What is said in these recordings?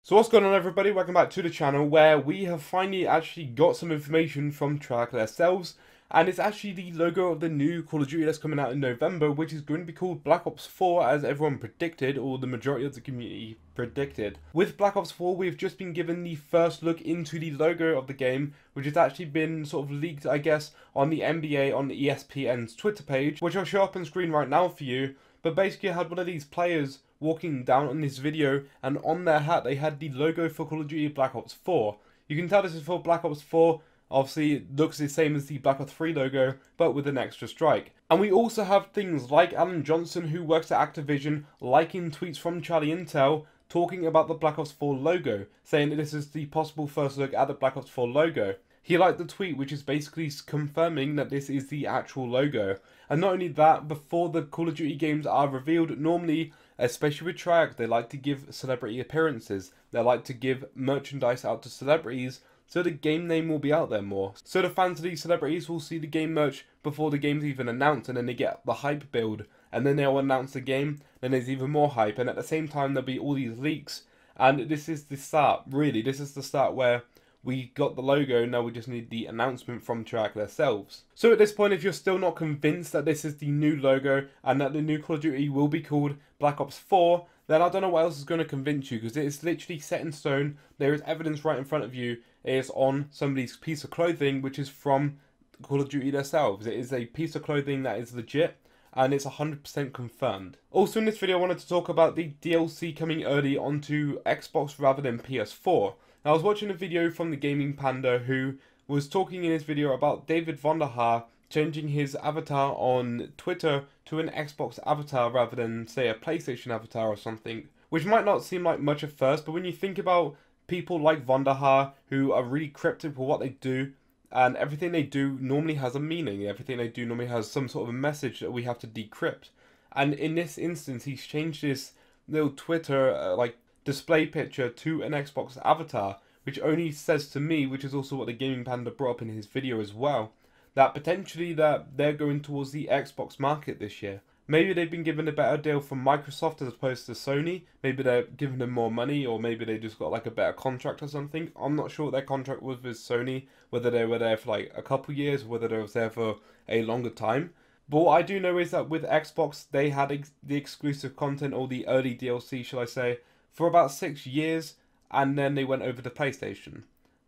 So what's going on, everybody? Welcome back to the channel, where we have finally actually got some information from Treyarch themselves, and it's actually the logo of the new Call of Duty that's coming out in November, which is going to be called Black Ops 4, as everyone predicted, or the majority of the community predicted. With Black Ops 4, we've just been given the first look into the logo of the game, which has actually been sort of leaked, I guess, on the NBA, on the ESPN's Twitter page, which I'll show up on screen right now for you. But basically, I had one of these players walking down on this video, and on their hat they had the logo for Call of Duty Black Ops 4. You can tell this is for Black Ops 4. Obviously, it looks the same as the Black Ops 3 logo, but with an extra strike. And we also have things like Alan Johnson, who works at Activision, liking tweets from Charlie Intel, talking about the Black Ops 4 logo, saying that this is the possible first look at the Black Ops 4 logo. He liked the tweet, which is basically confirming that this is the actual logo. And not only that, before the Call of Duty games are revealed, normally, especially with Treyarch, they like to give celebrity appearances. They like to give merchandise out to celebrities, so the game name will be out there more. So the fans of these celebrities will see the game merch before the game's even announced, and then they get the hype build, and then they'll announce the game, then there's even more hype, and at the same time there'll be all these leaks. And this is the start, really. This is the start where we got the logo, now we just need the announcement from Treyarch themselves. So at this point, if you're still not convinced that this is the new logo and that the new Call of Duty will be called Black Ops 4, then I don't know what else is going to convince you, because it is literally set in stone. There is evidence right in front of you. It is on somebody's piece of clothing, which is from Call of Duty themselves. It is a piece of clothing that is legit, and it's 100% confirmed. Also in this video, I wanted to talk about the DLC coming early onto Xbox rather than PS4. Now, I was watching a video from the Gaming Panda, who was talking in his video about David Vonderhaar changing his avatar on Twitter to an Xbox avatar rather than, say, a PlayStation avatar or something, which might not seem like much at first, but when you think about people like Vonderhaar, who are really cryptic for what they do, and everything they do normally has a meaning, everything they do normally has some sort of a message that we have to decrypt. And in this instance, he's changed this little Twitter, display picture to an Xbox avatar, which only says to me, which is also what the Gaming Panda brought up in his video as well, that potentially that they're going towards the Xbox market this year. Maybe they've been given a better deal from Microsoft as opposed to Sony. Maybe they're giving them more money, or maybe they just got like a better contract or something. I'm not sure what their contract was with Sony, whether they were there for like a couple years, or whether they was there for a longer time. But what I do know is that with Xbox, they had the exclusive content, or the early DLC, shall I say, for about 6 years, and then they went over to PlayStation.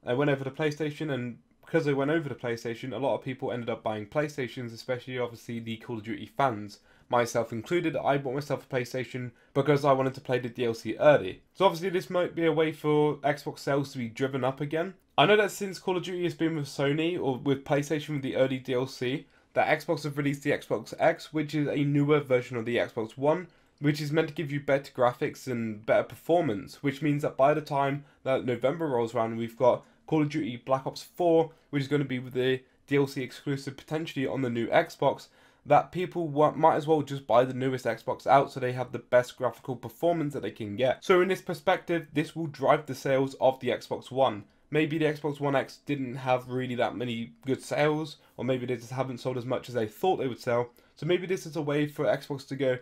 They went over to PlayStation, and because they went over to PlayStation, a lot of people ended up buying PlayStations, especially obviously the Call of Duty fans. Myself included. I bought myself a PlayStation because I wanted to play the DLC early. So obviously this might be a way for Xbox sales to be driven up again. I know that since Call of Duty has been with Sony, or with PlayStation with the early DLC, that Xbox have released the Xbox X, which is a newer version of the Xbox One, which is meant to give you better graphics and better performance, which means that by the time that November rolls around, we've got Call of Duty Black Ops 4, which is going to be with the DLC exclusive potentially on the new Xbox, that people might as well just buy the newest Xbox out so they have the best graphical performance that they can get. So in this perspective, this will drive the sales of the Xbox One. Maybe the Xbox One X didn't have really that many good sales, or maybe they just haven't sold as much as they thought they would sell. So maybe this is a way for Xbox to go,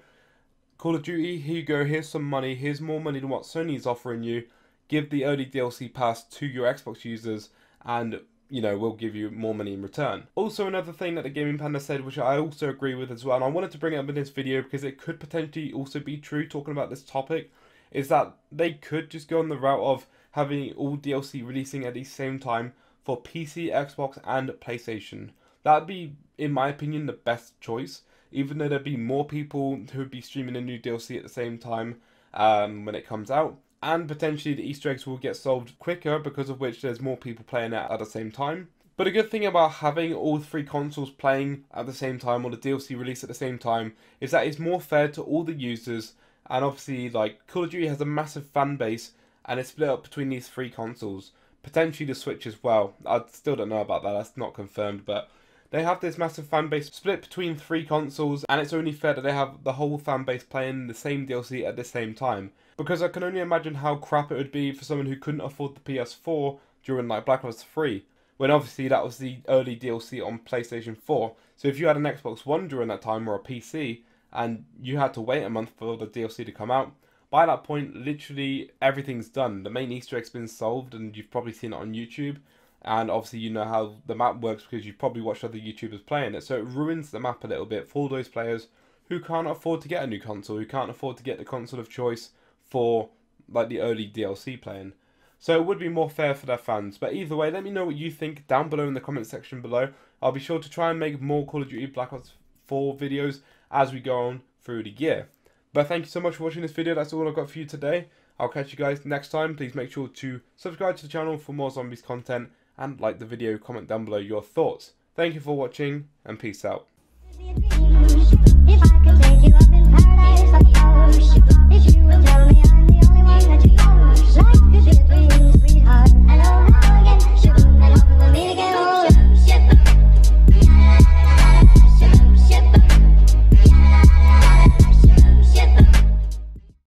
Call of Duty, here you go, here's some money, here's more money than what Sony is offering you. Give the early DLC pass to your Xbox users, and we'll give you more money in return. Also, another thing that the Gaming Panda said, which I also agree with as well, and I wanted to bring it up in this video because it could potentially also be true talking about this topic, is that they could just go on the route of having all DLC releasing at the same time for PC, Xbox, and PlayStation. That'd be, in my opinion, the best choice, even though there'd be more people who would be streaming a new DLC at the same time when it comes out. And potentially the Easter eggs will get solved quicker, because of which there's more people playing it at the same time. But a good thing about having all three consoles playing at the same time, or the DLC release at the same time, is that it's more fair to all the users. And obviously, like, Call of Duty has a massive fan base, and it's split up between these three consoles. Potentially the Switch as well. I still don't know about that, that's not confirmed, but they have this massive fan base split between three consoles, and it's only fair that they have the whole fan base playing the same DLC at the same time. Because I can only imagine how crap it would be for someone who couldn't afford the PS4 during like Black Ops 3, when obviously that was the early DLC on PlayStation 4. So if you had an Xbox One during that time, or a PC, and you had to wait a month for the DLC to come out, by that point, literally everything's done. The main Easter egg's been solved, and you've probably seen it on YouTube. And obviously you know how the map works because you've probably watched other YouTubers playing it. So it ruins the map a little bit for those players who can't afford to get a new console, who can't afford to get the console of choice for like the early DLC playing. So it would be more fair for their fans. But either way, let me know what you think down below in the comment section below. I'll be sure to try and make more Call of Duty Black Ops 4 videos as we go on through the year. But thank you so much for watching this video. That's all I've got for you today. I'll catch you guys next time. Please make sure to subscribe to the channel for more zombies content, and like the video, comment down below your thoughts. Thank you for watching, and peace out. If I could take you up in paradise like a if you will tell